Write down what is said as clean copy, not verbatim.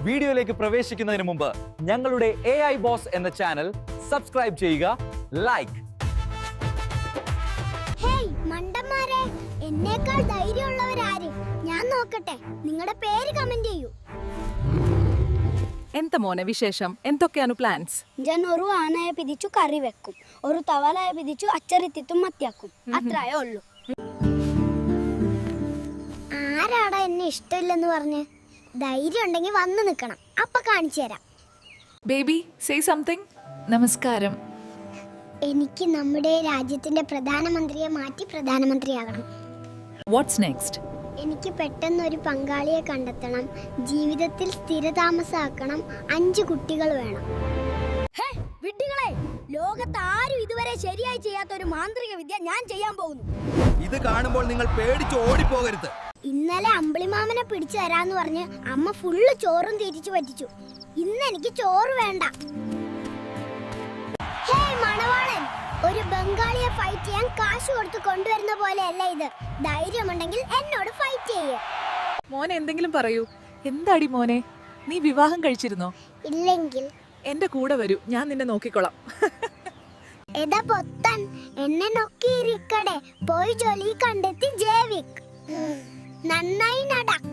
വീഡിയോയിലേക്ക് പ്രവേശിക്കുന്നതിന് മുമ്പ് ഞങ്ങളുടെ AI ബോസ് എന്ന ചാനൽ സബ്സ്ക്രൈബ് ചെയ്യുക, ലൈക്ക്. ഹേയ് മണ്ടന്മാരെ, എന്നേക്കാൾ ധൈര്യമുള്ളവരാര്? ഞാൻ നോക്കട്ടെ. നിങ്ങളുടെ പേര് കമന്റ് ചെയ്യൂ. എന്താ മോനെ വിശേഷം? എന്തൊക്കെയാണ് പ്ലാൻസ്? ഞാൻ ഒരു ആനയെ പിടിച്ചു കറി വെക്കും, ഒരു തവളയെ പിടിച്ചു അച്ചറിത്തിത്തും മത്തിയാക്കും. അത്രയേ ഉള്ളൂ. ആരാടാ എന്നെ ഇഷ്ടമില്ലെന്ന് പറഞ്ഞ്? ധൈര്യം ഉണ്ടെങ്കിൽ വന്നു നിൽക്കണം, അപ്പൊ കാണിച്ചു തരാം. Baby say something. നമസ്കാരം. എനിക്ക് നമ്മുടെ രാജ്യത്തിന്റെ പ്രധാനമന്ത്രിയെ മാറ്റി പ്രധാനമന്ത്രിയാകണം. What's next? എനിക്ക് പെട്ടെന്ന് ഒരു പങ്കാളിയെ കണ്ടെത്തണം, ജീവിതത്തിൽ സ്ഥിരതാമസമാക്കണം, 5 കുട്ടികൾ വേണം. വിഡ്ഢികളെ, ലോകത്ത് ആരും ഇതുവരെ ശരിയായി ചെയ്യാത്ത ഒരു മാന്ത്രിക വിദ്യ ഞാൻ ചെയ്യാൻ പോകുന്നു. ഇത് കാണുമ്പോൾ നിങ്ങൾ പേടിച്ച് ഓടിപ്പോകരുത്. ഇന്നലെ അമ്പിളിമാമനെ പിടിച്ചു തരാന്ന് പറഞ്ഞ് അമ്മ ഫുള്ള് ചോറും തിരിച്ചു പറ്റിച്ചു. ഇന്ന് എനിക്ക് ചോറ് വേണ്ട. ഹേയ് മണവാളൻ, ഒരു ബംഗാളിയെ ഫൈറ്റ് ചെയ്യാൻ കാശ് കൊടുത്ത് കൊണ്ടുവരുന്ന പോലെയല്ല ഇത്. ധൈര്യമുണ്ടെങ്കിൽ എന്നോട് ഫൈറ്റ് ചെയ്യേ. മോനെ എന്തെങ്കിലും പറയൂ. എന്താടി മോനെ, നീ വിവാഹം കഴിച്ചിരുന്നോ? ഇല്ലെങ്കിൽ എന്റെ കൂടെ വരൂ, ഞാൻ നിന്നെ നോക്കിക്കൊള്ളാം. എടാ പൊത്തൻ, എന്നെ നോക്കിയിരിക്കടെ, പോയി ജോലി കണ്ടെത്തി ജേവിക്. നന്നായി നടക്ക്.